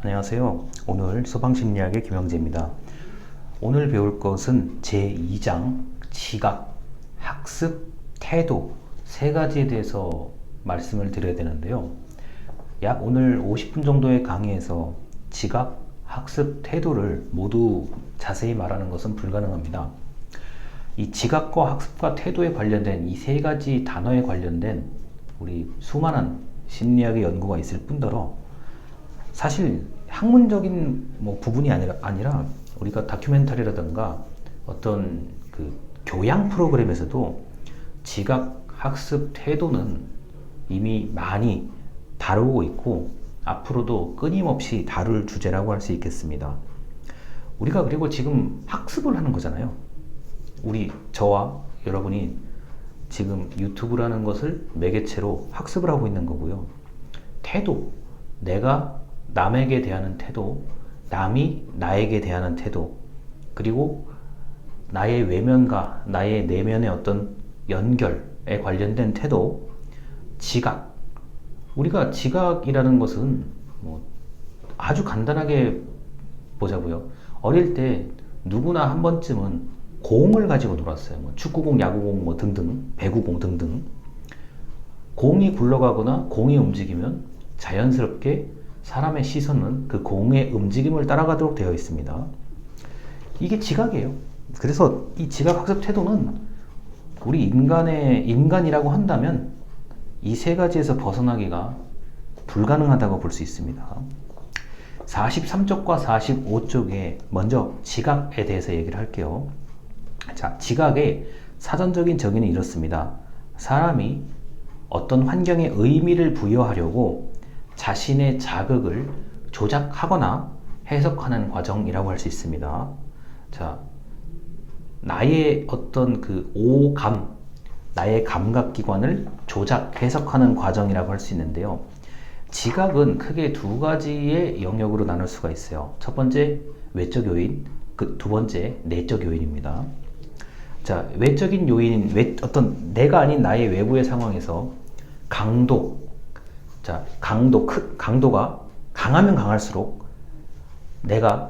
안녕하세요. 오늘 소방심리학의 김영재입니다. 오늘 배울 것은 제2장 지각, 학습, 태도 세 가지에 대해서 말씀을 드려야 되는데요. 약 오늘 50분 정도의 강의에서 지각, 학습, 태도를 모두 자세히 말하는 것은 불가능합니다. 이 지각과 학습과 태도에 관련된 이 세 가지 단어에 관련된 우리 수많은 심리학의 연구가 있을 뿐더러 사실 학문적인 부분이 아니라 우리가 다큐멘터리라든가 어떤 그 교양 프로그램에서도 지각, 학습, 태도는 이미 많이 다루고 있고 앞으로도 끊임없이 다룰 주제라고 할 수 있겠습니다. 우리가 그리고 지금 학습을 하는 거잖아요. 저와 여러분이 지금 유튜브라는 것을 매개체로 학습을 하고 있는 거고요. 태도, 내가 남에게 대하는 태도, 남이 나에게 대하는 태도, 그리고 나의 외면과 나의 내면의 어떤 연결에 관련된 태도, 지각. 우리가 지각이라는 것은 아주 간단하게 보자고요. 어릴 때 누구나 한 번쯤은 공을 가지고 놀았어요. 축구공, 야구공 등등, 배구공 등등. 공이 굴러가거나 공이 움직이면 자연스럽게 사람의 시선은 그 공의 움직임을 따라가도록 되어 있습니다. 이게 지각이에요. 그래서 이 지각 학습 태도는 우리 인간이라고 한다면 이 세 가지에서 벗어나기가 불가능하다고 볼 수 있습니다. 43쪽과 45쪽에 먼저 지각에 대해서 얘기를 할게요. 자, 지각의 사전적인 정의는 이렇습니다. 사람이 어떤 환경에 의미를 부여하려고 자신의 자극을 조작하거나 해석하는 과정이라고 할 수 있습니다. 자, 나의 어떤 그 오감, 나의 감각기관을 조작, 해석하는 과정이라고 할 수 있는데요. 지각은 크게 두 가지의 영역으로 나눌 수가 있어요. 첫 번째, 외적 요인, 두 번째, 내적 요인입니다. 자, 외적인 요인, 어떤 내가 아닌 나의 외부의 상황에서 강도가 강하면 강할수록 내가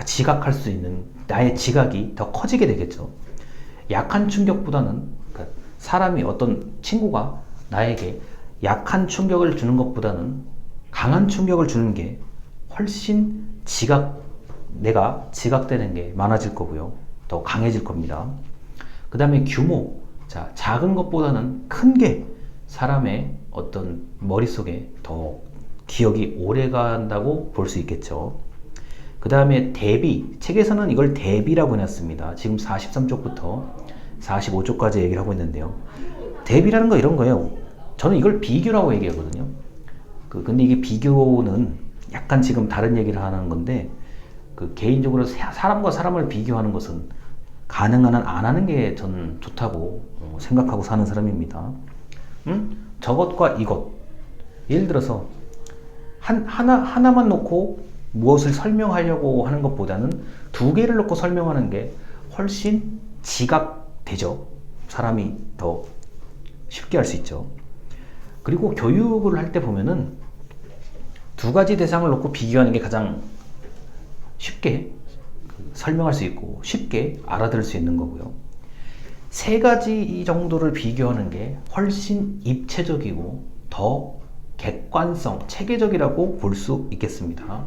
지각할 수 있는 나의 지각이 더 커지게 되겠죠. 약한 충격보다는 사람이 어떤 친구가 나에게 약한 충격을 주는 것보다는 강한 충격을 주는 게 훨씬 내가 지각되는 게 많아질 거고요. 더 강해질 겁니다. 그 다음에 규모. 자, 작은 것보다는 큰 게 사람의 어떤 머릿속에 더 기억이 오래 간다고 볼 수 있겠죠. 그 다음에 대비. 책에서는 이걸 대비라고 해놨습니다. 지금 43쪽부터 45쪽까지 얘기를 하고 있는데요. 대비라는 거 이런 거예요. 저는 이걸 비교라고 얘기하거든요. 근데 이게 비교는 약간 지금 다른 얘기를 하는 건데, 개인적으로 사람과 사람을 비교하는 것은 가능한 한 안 하는 게 저는 좋다고 생각하고 사는 사람입니다. 저것과 이것. 예를 들어서 하나만 놓고 무엇을 설명하려고 하는 것보다는 두 개를 놓고 설명하는 게 훨씬 지각되죠. 사람이 더 쉽게 할 수 있죠. 그리고 교육을 할 때 보면은 두 가지 대상을 놓고 비교하는 게 가장 쉽게 설명할 수 있고 쉽게 알아들을 수 있는 거고요. 세 가지 정도를 비교하는 게 훨씬 입체적이고 더 객관성, 체계적이라고 볼 수 있겠습니다.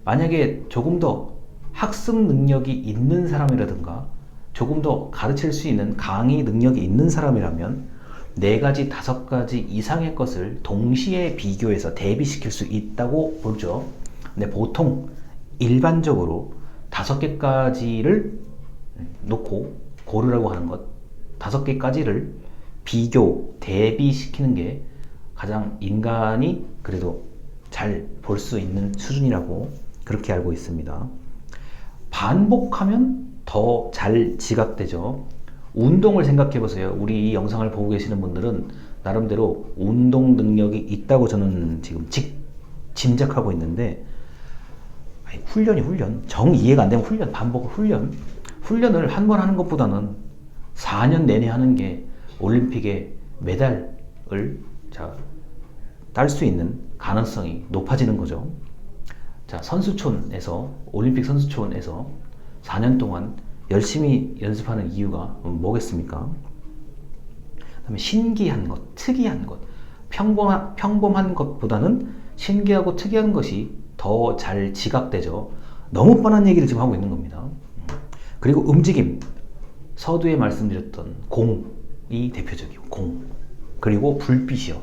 만약에 조금 더 학습 능력이 있는 사람이라든가 조금 더 가르칠 수 있는 강의 능력이 있는 사람이라면 네 가지, 다섯 가지 이상의 것을 동시에 비교해서 대비시킬 수 있다고 보죠. 근데 보통 일반적으로 5개까지를 놓고 고르라고 하는 것, 5개까지를 비교, 대비시키는 게 가장 인간이 그래도 잘 볼 수 있는 수준이라고 그렇게 알고 있습니다. 반복하면 더 잘 지각되죠. 운동을 생각해 보세요. 우리 이 영상을 보고 계시는 분들은 나름대로 운동 능력이 있다고 저는 지금 짐작하고 있는데, 훈련. 정 이해가 안 되면 훈련을 한 번 하는 것보다는 4년 내내 하는 게 올림픽에 메달을 딸 수 있는 가능성이 높아지는 거죠. 자, 선수촌에서, 올림픽 선수촌에서 4년 동안 열심히 연습하는 이유가 뭐겠습니까? 그다음에 신기한 것, 특이한 것, 평범한 것보다는 신기하고 특이한 것이 더 잘 지각되죠. 너무 뻔한 얘기를 지금 하고 있는 겁니다. 그리고 움직임, 서두에 말씀드렸던 공이 대표적이고, 공. 그리고 불빛이요.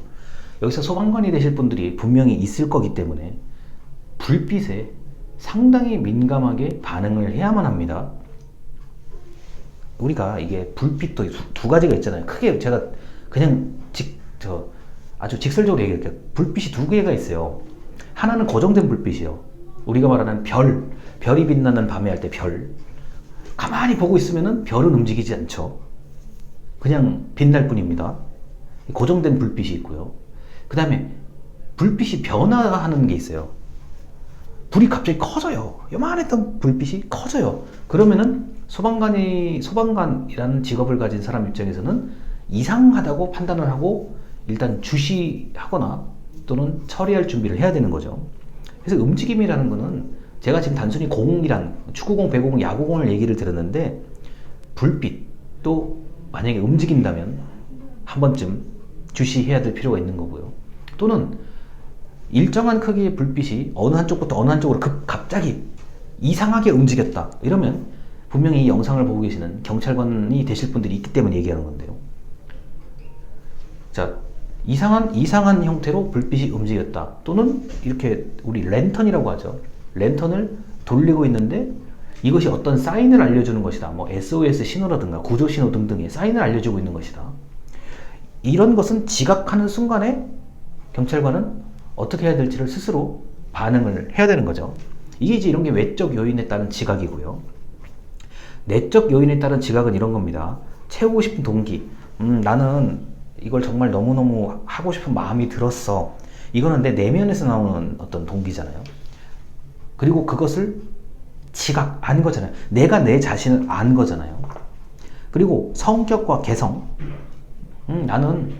여기서 소방관이 되실 분들이 분명히 있을 거기 때문에 불빛에 상당히 민감하게 반응을 해야만 합니다. 우리가 이게 불빛도 두 가지가 있잖아요. 크게 제가 그냥 아주 직설적으로 얘기할게요. 불빛이 두 개가 있어요. 하나는 고정된 불빛이요. 우리가 말하는 별이 빛나는 밤에 할 때 별. 가만히 보고 있으면은 별은 움직이지 않죠. 그냥 빛날 뿐입니다. 고정된 불빛이 있고요. 그 다음에 불빛이 변화하는 게 있어요. 불이 갑자기 커져요. 요만했던 불빛이 커져요. 그러면은 소방관이라는 직업을 가진 사람 입장에서는 이상하다고 판단을 하고 일단 주시하거나 또는 처리할 준비를 해야 되는 거죠. 그래서 움직임이라는 거는 제가 지금 단순히 공이란 축구공, 배구공, 야구공을 얘기를 들었는데 불빛도 만약에 움직인다면 한 번쯤 주시해야 될 필요가 있는 거고요. 또는 일정한 크기의 불빛이 어느 한쪽부터 어느 한쪽으로 갑자기 이상하게 움직였다. 이러면 분명히 이 영상을 보고 계시는 경찰관이 되실 분들이 있기 때문에 얘기하는 건데요. 자, 이상한 형태로 불빛이 움직였다. 또는 이렇게 우리 랜턴이라고 하죠. 랜턴을 돌리고 있는데 이것이 어떤 사인을 알려주는 것이다. 뭐 SOS 신호라든가 구조 신호 등등의 사인을 알려주고 있는 것이다. 이런 것은 지각하는 순간에 경찰관은 어떻게 해야 될지를 스스로 반응을 해야 되는 거죠. 이게 이제 이런 게 외적 요인에 따른 지각이고요. 내적 요인에 따른 지각은 이런 겁니다. 채우고 싶은 동기. 나는 이걸 정말 너무너무 하고 싶은 마음이 들었어. 이거는 내 내면에서 나오는 어떤 동기잖아요. 그리고 그것을 안 거잖아요. 내가 내 자신을 안 거잖아요. 그리고 성격과 개성. 나는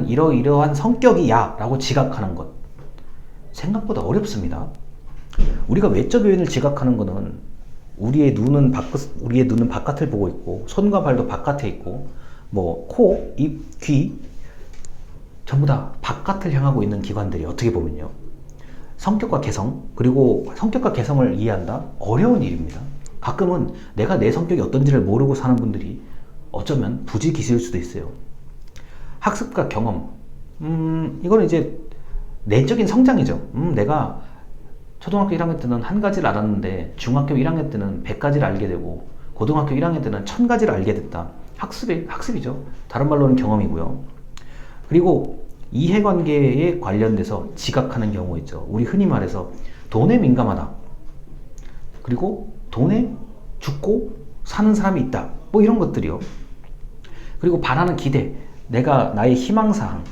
이러이러한 성격이야 라고 지각하는 것. 생각보다 어렵습니다. 우리가 외적 요인을 지각하는 것은 우리의 눈은 바깥을 보고 있고, 손과 발도 바깥에 있고, 뭐 코, 입, 귀 전부 다 바깥을 향하고 있는 기관들이 어떻게 보면요. 성격과 개성, 그리고 성격과 개성을 이해한다? 어려운 일입니다. 가끔은 내가 내 성격이 어떤지를 모르고 사는 분들이 어쩌면 부지기수일 수도 있어요. 학습과 경험, 이거는 이제 내적인 성장이죠. 내가 초등학교 1학년 때는 한 가지를 알았는데 중학교 1학년 때는 100가지를 알게 되고 고등학교 1학년 때는 1000가지를 알게 됐다. 학습이죠. 다른 말로는 경험이고요. 그리고 이해관계에 관련돼서 지각하는 경우 있죠. 우리 흔히 말해서 돈에 민감하다. 그리고 돈에 죽고 사는 사람이 있다. 뭐 이런 것들이요. 그리고 바라는 기대, 나의 희망사항,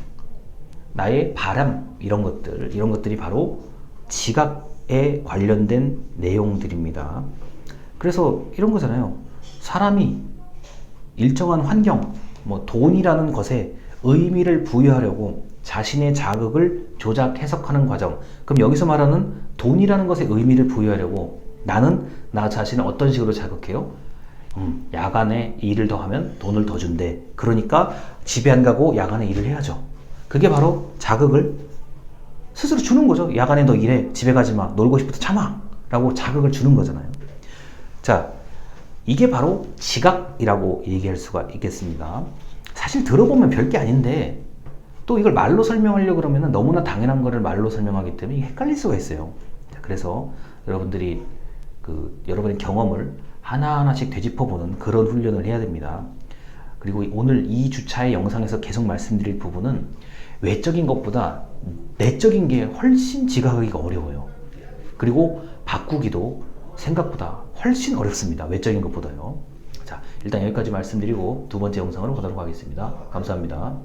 나의 바람, 이런 것들이 바로 지각에 관련된 내용들입니다. 그래서 이런 거잖아요. 사람이 일정한 환경, 뭐 돈이라는 것에 의미를 부여하려고 자신의 자극을 조작, 해석하는 과정. 그럼 여기서 말하는 돈이라는 것에 의미를 부여하려고 나는 나 자신을 어떤 식으로 자극해요? 야간에 일을 더 하면 돈을 더 준대. 그러니까 집에 안 가고 야간에 일을 해야죠. 그게 바로 자극을 스스로 주는 거죠. 야간에 너 일해. 집에 가지 마. 놀고 싶어도 참아. 라고 자극을 주는 거잖아요. 자, 이게 바로 지각이라고 얘기할 수가 있겠습니다. 사실 들어보면 별게 아닌데 또 이걸 말로 설명하려고 그러면 너무나 당연한 거를 말로 설명하기 때문에 이게 헷갈릴 수가 있어요. 그래서 여러분들이 여러분의 경험을 하나하나씩 되짚어보는 그런 훈련을 해야 됩니다. 그리고 오늘 이 주차의 영상에서 계속 말씀드릴 부분은 외적인 것보다 내적인 게 훨씬 지각하기가 어려워요. 그리고 바꾸기도 생각보다 훨씬 어렵습니다. 외적인 것보다요. 자, 일단 여기까지 말씀드리고 두 번째 영상으로 가도록 하겠습니다. 감사합니다.